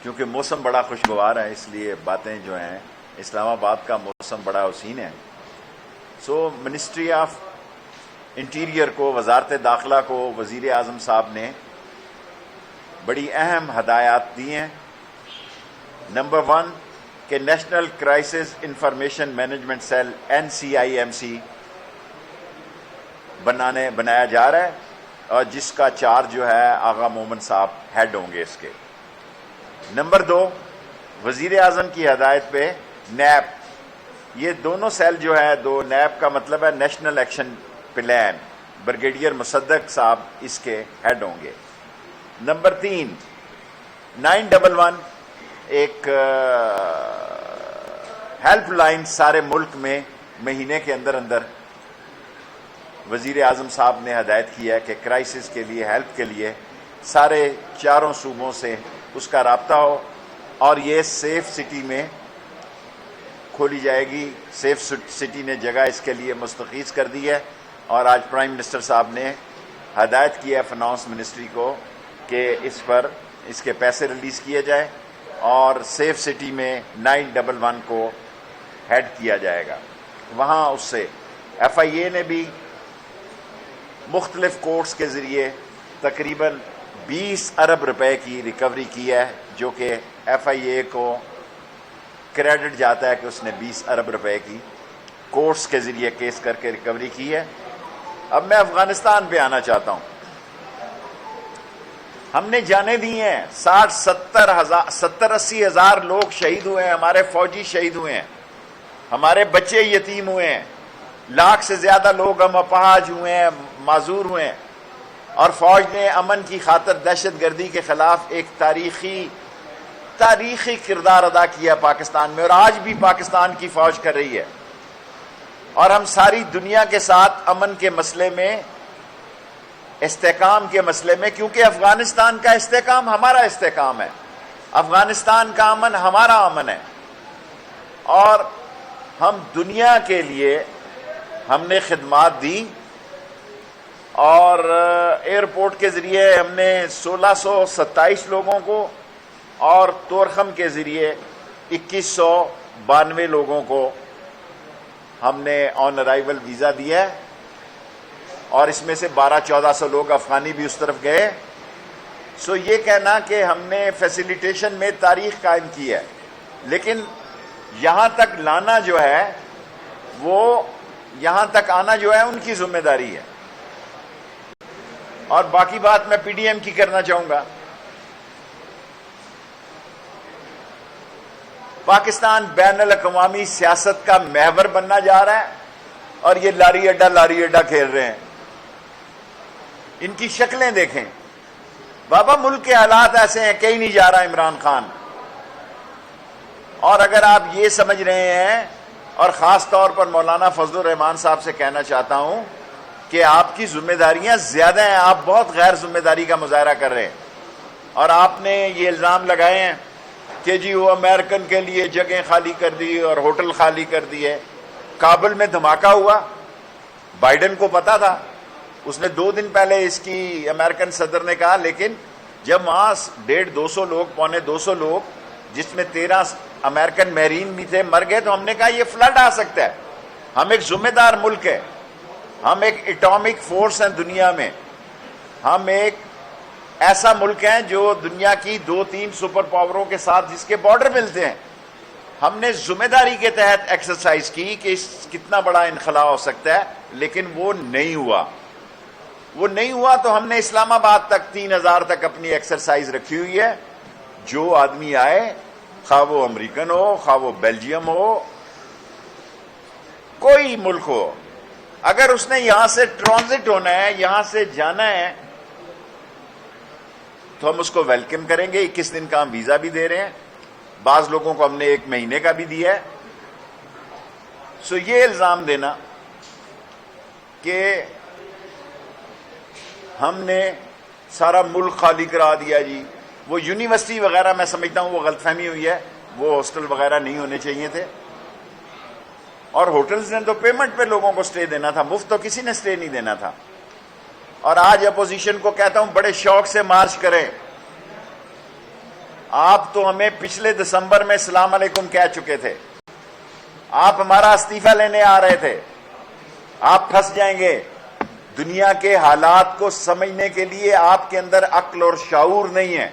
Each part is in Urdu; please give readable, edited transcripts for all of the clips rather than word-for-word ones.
کیونکہ موسم بڑا خوشگوار ہے اس لیے باتیں جو ہیں، اسلام آباد کا موسم بڑا حسین ہے. سو منسٹری آف انٹیریئر کو، وزارت داخلہ کو وزیر اعظم صاحب نے بڑی اہم ہدایات دی ہیں. نمبر 1 کہ national crisis information management cell NCIMC بنایا جا رہا ہے، اور جس کا چارج جو ہے آغا مومن صاحب ہیڈ ہوں گے اس کے. نمبر 2 وزیر اعظم کی ہدایت پہ نیب، یہ دونوں سیل جو ہے، نیب کا مطلب ہے نیشنل ایکشن پلان، بریگیڈیئر مصدق صاحب اس کے ہیڈ ہوں گے. نمبر 3 911 ایک ہیلپ لائن سارے ملک میں مہینے کے اندر وزیر اعظم صاحب نے ہدایت کی ہے کہ کرائسس کے لیے، ہیلپ کے لیے سارے 4 صوبوں سے اس کا رابطہ ہو، اور یہ سیف سٹی میں کھولی جائے گی. سیف سٹی نے جگہ اس کے لیے مستخیص کر دی ہے، اور آج پرائم منسٹر صاحب نے ہدایت کی ہے فنانس منسٹری کو کہ اس کے پیسے ریلیز کیے جائے، اور سیف سٹی میں 911 کو ہیڈ کیا جائے گا. وہاں اس سے FIA نے بھی مختلف کورٹس کے ذریعے تقریباً 20 ارب روپے کی ریکوری کی ہے، جو کہ FIA کو کریڈٹ جاتا ہے کہ اس نے 20 ارب روپے کی کورٹس کے ذریعے کیس کر کے ریکوری کی ہے. اب میں افغانستان پہ آنا چاہتا ہوں. ہم نے جانیں دی ہیں، 70-80 ہزار لوگ شہید ہوئے ہیں، ہمارے فوجی شہید ہوئے ہیں، ہمارے بچے یتیم ہوئے ہیں، 1 لاکھ سے زیادہ لوگ ہم اپاہج ہوئے ہیں، معذور ہوئے ہیں. اور فوج نے امن کی خاطر دہشت گردی کے خلاف ایک تاریخی کردار ادا کیا پاکستان میں، اور آج بھی پاکستان کی فوج کر رہی ہے. اور ہم ساری دنیا کے ساتھ امن کے مسئلے میں، استحکام کے مسئلے میں، کیونکہ افغانستان کا استحکام ہمارا استحکام ہے، افغانستان کا امن ہمارا امن ہے. اور ہم دنیا کے لیے ہم نے خدمات دی، اور ایئرپورٹ کے ذریعے ہم نے 1627 لوگوں کو، اور طورخم کے ذریعے 2192 لوگوں کو ہم نے آن ارائیول ویزا دیا ہے، اور اس میں سے 1200-1400 لوگ افغانی بھی اس طرف گئے. سو یہ کہنا کہ ہم نے فیسیلیٹیشن میں تاریخ قائم کی ہے، لیکن یہاں تک لانا جو ہے، وہ یہاں تک آنا جو ہے ان کی ذمہ داری ہے. اور باقی بات میں PDM کی کرنا چاہوں گا. پاکستان بین الاقوامی سیاست کا محور بننا جا رہا ہے، اور یہ لاری اڈا کھیل رہے ہیں. ان کی شکلیں دیکھیں بابا، ملک کے حالات ایسے ہیں، کہیں نہیں جا رہا عمران خان. اور اگر آپ یہ سمجھ رہے ہیں، اور خاص طور پر مولانا فضل الرحمان صاحب سے کہنا چاہتا ہوں کہ آپ کی ذمہ داریاں زیادہ ہیں، آپ بہت غیر ذمہ داری کا مظاہرہ کر رہے ہیں. اور آپ نے یہ الزام لگائے ہیں کہ جی وہ امریکن کے لیے جگہیں خالی کر دی اور ہوٹل خالی کر دیے. کابل میں دھماکہ ہوا، بائیڈن کو پتا تھا، اس نے 2 دن پہلے اس کی امریکن صدر نے کہا، لیکن جب وہاں 150-200 لوگ، 250 لوگ، جس میں 13 امریکن میرین بھی تھے، مر گئے، تو ہم نے کہا یہ فلڈ آ سکتا ہے. ہم ایک ذمہ دار ملک ہے، ہم ایک ایٹامک فورس ہیں دنیا میں، ہم ایک ایسا ملک ہیں جو دنیا کی 2-3 سپر پاوروں کے ساتھ جس کے بارڈر ملتے ہیں. ہم نے ذمہ داری کے تحت ایکسرسائز کی کہ کتنا بڑا انخلا ہو سکتا ہے، لیکن وہ نہیں ہوا. تو ہم نے اسلام آباد تک 3000 تک اپنی ایکسرسائز رکھی ہوئی ہے. جو آدمی آئے، خواہ وہ امریکن ہو، خواہ وہ بیلجیم ہو، کوئی ملک ہو، اگر اس نے یہاں سے ٹرانزٹ ہونا ہے، یہاں سے جانا ہے، تو ہم اس کو ویلکم کریں گے. 21 دن کا ہم ویزا بھی دے رہے ہیں، بعض لوگوں کو ہم نے 1 مہینے کا بھی دیا ہے. سو یہ الزام دینا کہ ہم نے سارا ملک خالی کرا دیا، جی وہ یونیورسٹی وغیرہ، میں سمجھتا ہوں وہ غلط فہمی ہوئی ہے، وہ ہاسٹل وغیرہ نہیں ہونے چاہیے تھے. اور ہوٹلز نے تو پیمنٹ پہ لوگوں کو سٹے دینا تھا، مفت تو کسی نے سٹے نہیں دینا تھا. اور آج اپوزیشن کو کہتا ہوں بڑے شوق سے مارچ کریں، آپ تو ہمیں پچھلے دسمبر میں السلام علیکم کہہ چکے تھے، آپ ہمارا استعفی لینے آ رہے تھے، آپ پھنس جائیں گے۔ دنیا کے حالات کو سمجھنے کے لیے آپ کے اندر عقل اور شعور نہیں ہے،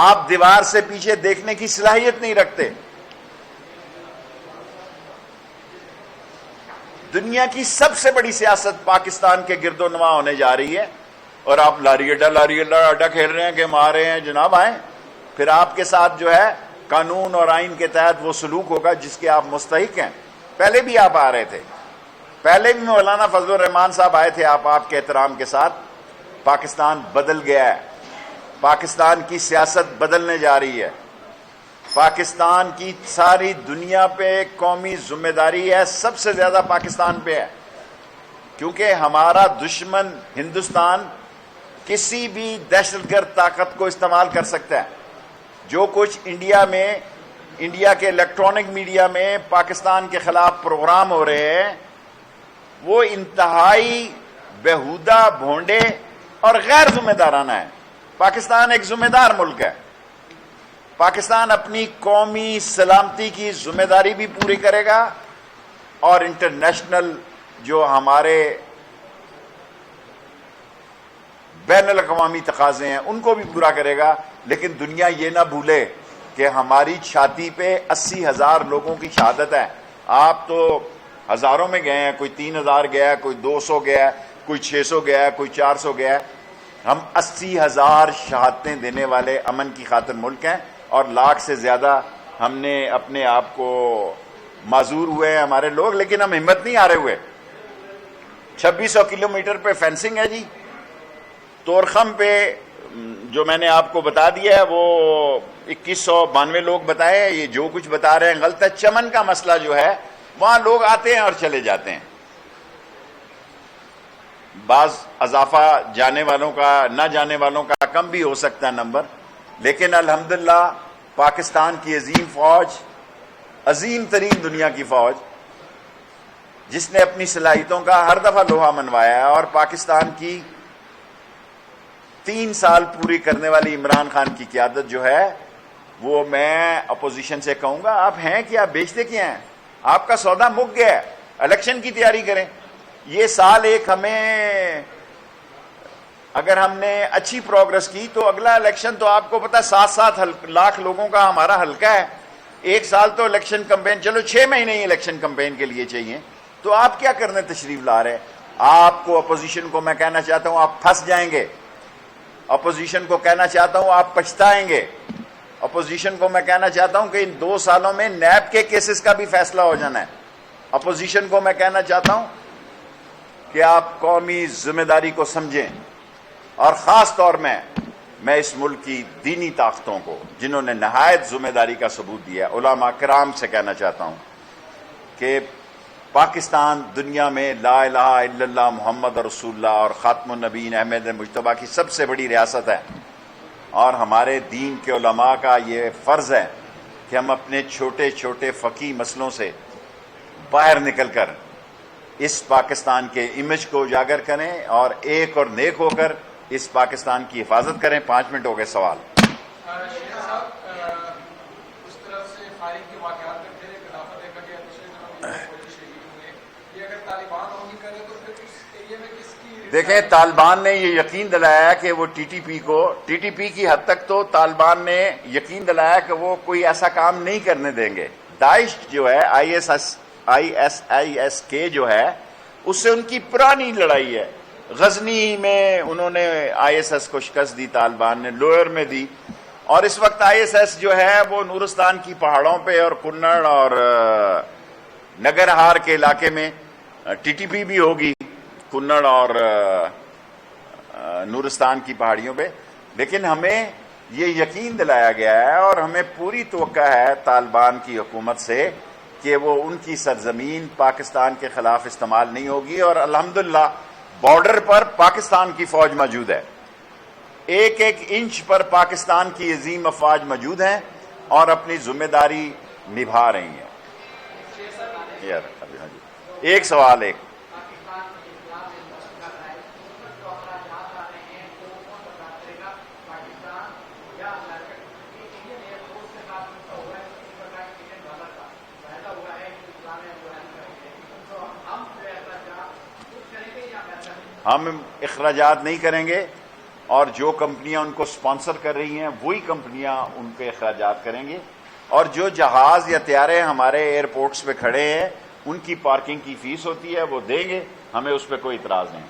آپ دیوار سے پیچھے دیکھنے کی صلاحیت نہیں رکھتے۔ دنیا کی سب سے بڑی سیاست پاکستان کے گرد و نواح ہونے جا رہی ہے، اور آپ لاری اڈا کھیل رہے ہیں کہ ہم آ رہے ہیں۔ جناب آئیں، پھر آپ کے ساتھ جو ہے قانون اور آئین کے تحت وہ سلوک ہوگا جس کے آپ مستحق ہیں۔ پہلے بھی آپ آ رہے تھے، پہلے بھی مولانا فضل الرحمان صاحب آئے تھے، آپ کے احترام کے ساتھ۔ پاکستان بدل گیا ہے، پاکستان کی سیاست بدلنے جا رہی ہے، پاکستان کی ساری دنیا پہ قومی ذمہ داری ہے، سب سے زیادہ پاکستان پہ ہے، کیونکہ ہمارا دشمن ہندوستان کسی بھی دہشت گرد طاقت کو استعمال کر سکتا ہے۔ جو کچھ انڈیا کے الیکٹرانک میڈیا میں پاکستان کے خلاف پروگرام ہو رہے ہیں، وہ انتہائی بیہودہ، بھونڈے اور غیر ذمہ دارانہ ہے۔ پاکستان ایک ذمہ دار ملک ہے، پاکستان اپنی قومی سلامتی کی ذمہ داری بھی پوری کرے گا، اور انٹرنیشنل جو ہمارے بین الاقوامی تقاضے ہیں ان کو بھی پورا کرے گا۔ لیکن دنیا یہ نہ بھولے کہ ہماری چھاتی پہ 80,000 لوگوں کی شہادت ہے۔ آپ تو ہزاروں میں گئے ہیں، کوئی 3,000 گیا ہے، کوئی 200 گیا ہے، کوئی 600 گیا ہے، کوئی 400 گیا ہے۔ ہم 80,000 شہادتیں دینے والے امن کی خاطر ملک ہیں، اور لاکھ سے زیادہ ہم نے اپنے آپ کو معذور ہوئے ہیں ہمارے لوگ، لیکن ہم ہمت نہیں ہارے ہوئے۔ 2600 کلومیٹر پہ فینسنگ ہے جی۔ تورخم پہ جو میں نے آپ کو بتا دیا ہے وہ 2192 لوگ بتائے، یہ جو کچھ بتا رہے ہیں غلط ہے۔ چمن کا مسئلہ جو ہے وہاں لوگ آتے ہیں اور چلے جاتے ہیں، بعض اضافہ جانے والوں کا، نہ جانے والوں کا کم بھی ہو سکتا ہے نمبر، لیکن الحمدللہ پاکستان کی عظیم فوج، عظیم ترین دنیا کی فوج، جس نے اپنی صلاحیتوں کا ہر دفعہ لوہا منوایا ہے، اور پاکستان کی 3 سال پوری کرنے والی عمران خان کی قیادت جو ہے، وہ میں اپوزیشن سے کہوں گا آپ ہیں کیا، بیچتے کیا ہیں؟ آپ کا سودا مک گیا ہے، الیکشن کی تیاری کریں۔ یہ سال ایک ہمیں، اگر ہم نے اچھی پروگرس کی تو اگلا الیکشن تو آپ کو پتا 7 لاکھ لوگوں کا ہمارا حلقہ ہے۔ ایک سال تو الیکشن کمپین، چلو 6 مہینے ہی الیکشن کمپین کے لیے چاہیے، تو آپ کیا کرنے تشریف لا رہے ہیں؟ آپ کو اپوزیشن کو میں کہنا چاہتا ہوں آپ پھنس جائیں گے، اپوزیشن کو کہنا چاہتا ہوں آپ پچھتائیں گے، اپوزیشن کو میں کہنا چاہتا ہوں کہ ان 2 سالوں میں نیب کے کیسز کا بھی فیصلہ ہو جانا ہے۔ اپوزیشن کو میں کہنا چاہتا ہوں کہ آپ قومی ذمہ داری کو سمجھیں، اور خاص طور میں اس ملک کی دینی طاقتوں کو جنہوں نے نہایت ذمہ داری کا ثبوت دیا، علماء کرام سے کہنا چاہتا ہوں کہ پاکستان دنیا میں لا الہ الا اللہ محمد رسول اللہ اور خاتم النبیین احمد مجتبیٰ کی سب سے بڑی ریاست ہے، اور ہمارے دین کے علماء کا یہ فرض ہے کہ ہم اپنے چھوٹے چھوٹے فقہی مسئلوں سے باہر نکل کر اس پاکستان کے امیج کو اجاگر کریں، اور ایک اور نیک ہو کر اس پاکستان کی حفاظت کریں۔ 5 منٹ ہو گئے سوال۔ شیخ صاحب، اس طرف سے فائرنگ کے واقعات میں پھر ایک اضافہ دیکھا گیا، پچھلے دنوں میں فوجی شہید ہوئے، یہ اگر طالبان ہوگی کرے تو پھر اس ایریے میں کس کی؟ دیکھیں، طالبان نے یہ یقین دلایا کہ وہ ٹی ٹی پی کی حد تک تو طالبان نے یقین دلایا کہ وہ کوئی ایسا کام نہیں کرنے دیں گے۔ داعش جو ہے، ISIS کے جو ہے، اس سے ان کی پرانی لڑائی ہے۔ غزنی میں انہوں نے ISIS کو شکست دی، طالبان نے لوئر میں دی، اور اس وقت ISIS جو ہے وہ نورستان کی پہاڑوں پہ اور کنڑ اور نگرہار کے علاقے میں TTP بھی ہوگی، کنڑ اور نورستان کی پہاڑیوں پہ۔ لیکن ہمیں یہ یقین دلایا گیا ہے، اور ہمیں پوری توقع ہے طالبان کی حکومت سے کہ وہ ان کی سرزمین پاکستان کے خلاف استعمال نہیں ہوگی، اور الحمدللہ بارڈر پر پاکستان کی فوج موجود ہے، ایک ایک انچ پر پاکستان کی عظیم افواج موجود ہیں اور اپنی ذمہ داری نبھا رہی ہیں۔ ایک سوال ایک ہم اخراجات نہیں کریں گے، اور جو کمپنیاں ان کو سپانسر کر رہی ہیں وہی کمپنیاں ان کے اخراجات کریں گے، اور جو جہاز یا طیارے ہمارے ایئرپورٹس پہ کھڑے ہیں ان کی پارکنگ کی فیس ہوتی ہے وہ دیں گے، ہمیں اس پہ کوئی اعتراض نہیں۔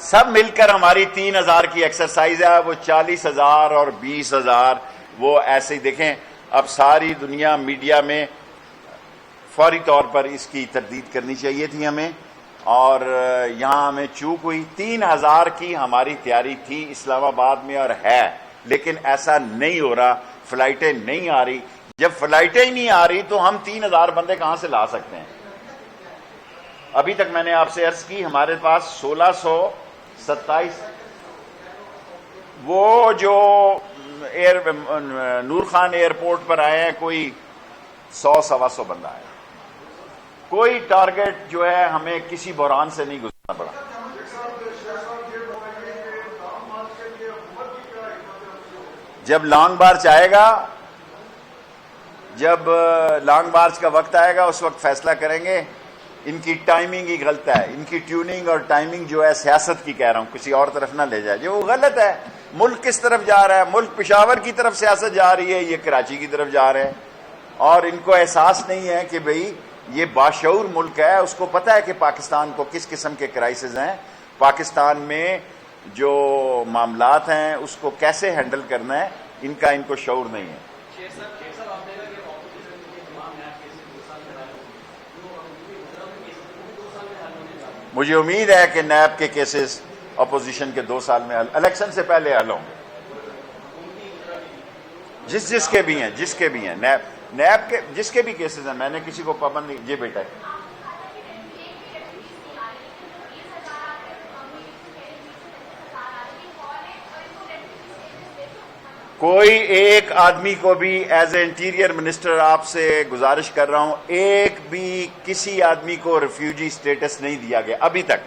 سب مل کر ہماری 3,000 کی ایکسرسائز ہے، وہ 40,000 اور 20,000 وہ ایسے ہی دیکھیں۔ اب ساری دنیا میڈیا میں فوری طور پر اس کی تردید کرنی چاہیے تھی ہمیں، اور یہاں ہمیں چوک ہوئی۔ 3,000 کی ہماری تیاری تھی اسلام آباد میں اور ہے، لیکن ایسا نہیں ہو رہا، فلائٹیں نہیں آ رہی۔ جب فلائٹیں ہی نہیں آ رہی تو ہم 3,000 بندے کہاں سے لا سکتے ہیں؟ ابھی تک میں نے آپ سے عرض کی ہمارے پاس 1627 وہ جو نور خان ایئرپورٹ پر آئے ہیں کوئی 100-125 بندہ ہے۔ کوئی ٹارگٹ جو ہے ہمیں کسی بحران سے نہیں گزرنا پڑا۔ جب لانگ مارچ آئے گا، جب لانگ مارچ کا وقت آئے گا اس وقت فیصلہ کریں گے۔ ان کی ٹائمنگ ہی غلط ہے، ان کی ٹیوننگ اور ٹائمنگ جو ہے سیاست کی کہہ رہا ہوں، کسی اور طرف نہ لے جائے، جو غلط ہے۔ ملک کس طرف جا رہا ہے؟ ملک پشاور کی طرف سیاست جا رہی ہے، یہ کراچی کی طرف جا رہے ہیں، اور ان کو احساس نہیں ہے کہ بھئی یہ باشعور ملک ہے، اس کو پتہ ہے کہ پاکستان کو کس قسم کے کرائسز ہیں، پاکستان میں جو معاملات ہیں اس کو کیسے ہینڈل کرنا ہے، ان کا ان کو شعور نہیں ہے۔ مجھے امید ہے کہ نیب کے کیسز اپوزیشن کے 2 سال میں الیکشن سے پہلے حل ہوں گے، جس کے بھی ہیں، نیب کے جس کے بھی کیسز ہیں، میں نے کسی کو پابند نہیں۔ جی بیٹا، کوئی ایک آدمی کو بھی ایز اے انٹیریئر منسٹر آپ سے گزارش کر رہا ہوں، ایک بھی کسی آدمی کو ریفیوجی سٹیٹس نہیں دیا گیا ابھی تک۔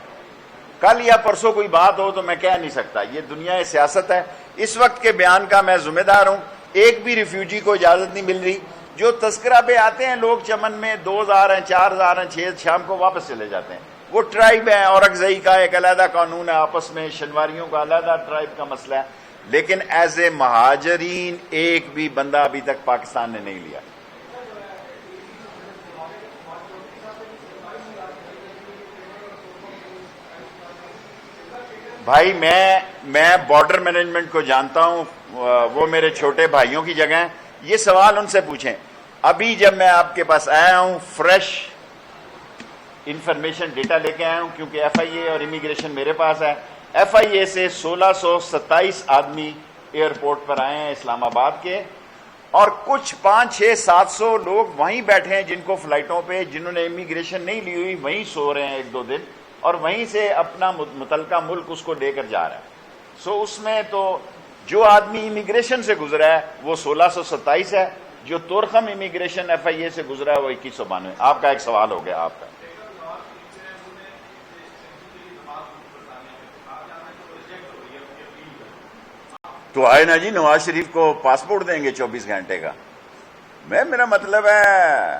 کل یا پرسوں کوئی بات ہو تو میں کہہ نہیں سکتا، یہ دنیا سیاست ہے۔ اس وقت کے بیان کا میں ذمہ دار ہوں، ایک بھی ریفیوجی کو اجازت نہیں مل رہی۔ جو تذکرہ پہ آتے ہیں لوگ چمن میں 2,000 ہیں، 4,000 ہیں، 6 شام کو واپس چلے جاتے ہیں۔ وہ ٹرائب ہے، اورکزئی کا ایک علیحدہ قانون ہے، آپس میں شنواریوں کا علیحدہ ٹرائب کا مسئلہ ہے، لیکن ایز اے مہاجرین ایک بھی بندہ ابھی تک پاکستان نے نہیں لیا۔ بھائی میں بارڈر مینجمنٹ کو جانتا ہوں، وہ میرے چھوٹے بھائیوں کی جگہ ہیں، یہ سوال ان سے پوچھیں۔ ابھی جب میں آپ کے پاس آیا ہوں فریش انفارمیشن ڈیٹا لے کے آیا ہوں، کیونکہ ایف آئی اے اور امیگریشن میرے پاس ہے۔ ایف آئی اے سے 1627 آدمی ایئرپورٹ پر آئے ہیں اسلام آباد کے، اور کچھ 500-600-700 لوگ وہیں بیٹھے ہیں جن کو فلائٹوں پہ، جنہوں نے امیگریشن نہیں لی ہوئی وہیں سو رہے ہیں 1-2 دن، اور وہیں سے اپنا متعلقہ ملک اس کو لے کر جا رہا ہے۔ سو اس میں تو جو آدمی امیگریشن سے گزرا ہے وہ 1627 ہے، جو تورخم امیگریشن ایف آئی اے سے گزرا ہے وہ 2192۔ آپ کا ایک سوال ہو گیا آپ کا۔ تو آئے نا جی، نواز شریف کو پاسپورٹ دیں گے 24 گھنٹے کا۔ میرا مطلب ہے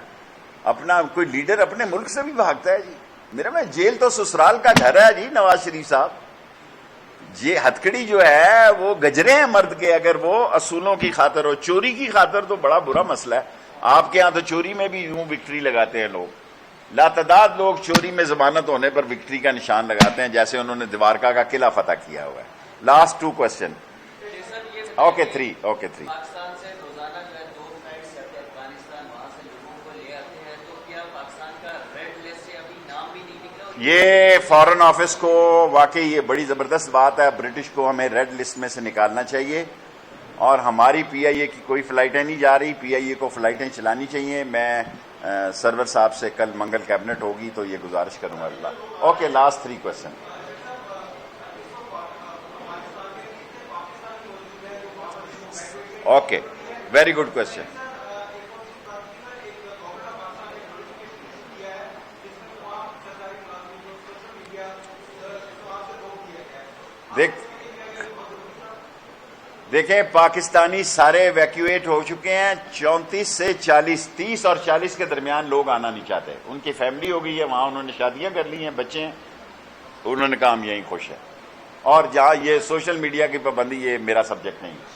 اپنا کوئی لیڈر اپنے ملک سے بھی بھاگتا ہے جی؟ میں جیل تو سسرال کا گھر ہے جی نواز شریف صاحب۔ یہ ہتھکڑی جو ہے وہ گجرے ہیں مرد کے، اگر وہ اصولوں کی خاطر ہو، چوری کی خاطر تو بڑا برا مسئلہ ہے۔ آپ کے ہاں تو چوری میں بھی یوں وکٹری لگاتے ہیں لوگ، لاتعداد لوگ چوری میں ضمانت ہونے پر وکٹری کا نشان لگاتے ہیں، جیسے انہوں نے دیوارکا کا قلعہ فتح کیا ہوا ہے۔ Last 2 question. اوکے 3 پاکستان سے روزانہ جو ہے 2 فلائٹس جاتے ہیں افغانستان، وہاں سے لوگوں کو لے آتے ہیں، تو کیا پاکستان کا ریڈ لسٹ سے ابھی نام بھی نہیں نکلا؟ یہ فارن آفس کو واقعی یہ بڑی زبردست بات ہے، برٹش کو ہمیں ریڈ لسٹ میں سے نکالنا چاہیے، اور ہماری پی آئی اے کی کوئی فلائٹیں نہیں جا رہی، پی آئی اے کو فلائٹیں چلانی چاہیے۔ میں سرور صاحب سے کل منگل کیبنٹ ہوگی تو یہ گزارش کروں گا Allah. Okay, last 3 question. Okay, very good question. دیکھ دیکھیں پاکستانی سارے ایویکویٹ ہو چکے ہیں. 34 سے 40 30 اور 40 کے درمیان لوگ آنا نہیں چاہتے. ان کی فیملی ہو گئی ہے وہاں, انہوں نے شادیاں کر لی ہیں, بچے ہیں, انہوں نے کہا ہم یہیں خوش ہیں. اور جہاں یہ سوشل میڈیا کی پابندی, یہ میرا سبجیکٹ نہیں ہے.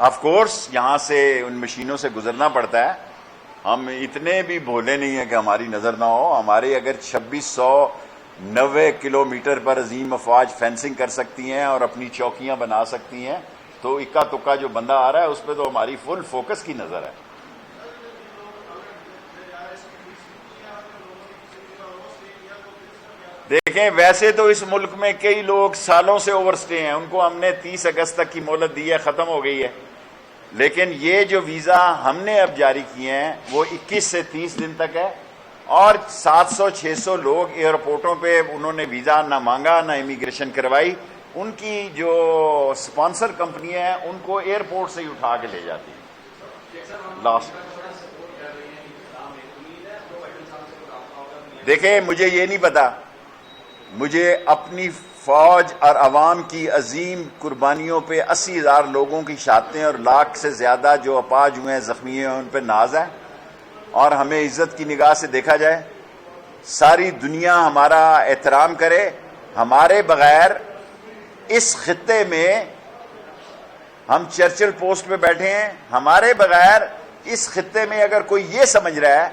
آف کورس یہاں سے ان مشینوں سے گزرنا پڑتا ہے. ہم اتنے بھی بھولے نہیں ہیں کہ ہماری نظر نہ ہو. ہمارے اگر 2690 کلومیٹر پر عظیم افواج فینسنگ کر سکتی ہیں اور اپنی چوکیاں بنا سکتی ہیں, تو اکا تکا جو بندہ آ رہا ہے اس پہ تو ہماری فل فوکس کی نظر ہے. دیکھیں ویسے تو اس ملک میں کئی لوگ سالوں سے اوور سٹے ہیں, ان کو ہم نے 30 اگست تک کی مہلت دی ہے, ختم ہو گئی ہے. لیکن یہ جو ویزا ہم نے اب جاری کیے ہیں وہ 21 سے 30 دن تک ہے, اور 700-600 لوگ ایئرپورٹوں پہ انہوں نے ویزا نہ مانگا نہ امیگریشن کروائی. ان کی جو سپانسر کمپنی ہیں ان کو ایئرپورٹ سے ہی اٹھا کے لے جاتی ہیں. لاسٹ دیکھیں مجھے یہ نہیں پتا, مجھے اپنی فوج اور عوام کی عظیم قربانیوں پہ 80,000 لوگوں کی شہادتیں اور لاکھ سے زیادہ جو اپاہج ہوئے ہیں, زخمی ہیں, ان پہ ناز ہے. اور ہمیں عزت کی نگاہ سے دیکھا جائے, ساری دنیا ہمارا احترام کرے. ہمارے بغیر اس خطے میں, ہم چرچل پوسٹ پہ بیٹھے ہیں, ہمارے بغیر اس خطے میں اگر کوئی یہ سمجھ رہا ہے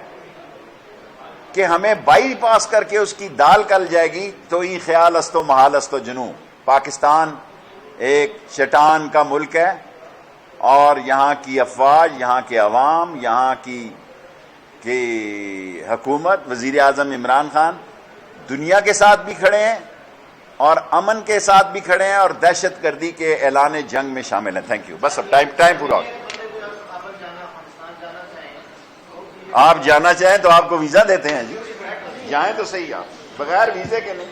کہ ہمیں بائی پاس کر کے اس کی دال کل جائے گی, تو یہ خیال است و محال است و جنوں. پاکستان ایک چٹان کا ملک ہے, اور یہاں کی افواج, یہاں کے عوام, یہاں کی حکومت, وزیر اعظم عمران خان دنیا کے ساتھ بھی کھڑے ہیں اور امن کے ساتھ بھی کھڑے ہیں, اور دہشت گردی کے اعلان جنگ میں شامل ہیں. Thank you. بس اب ٹائم پورا ہو گیا. آپ جانا چاہیں تو آپ کو ویزا دیتے ہیں جی, جائیں تو صحیح, آپ بغیر ویزے کے نہیں.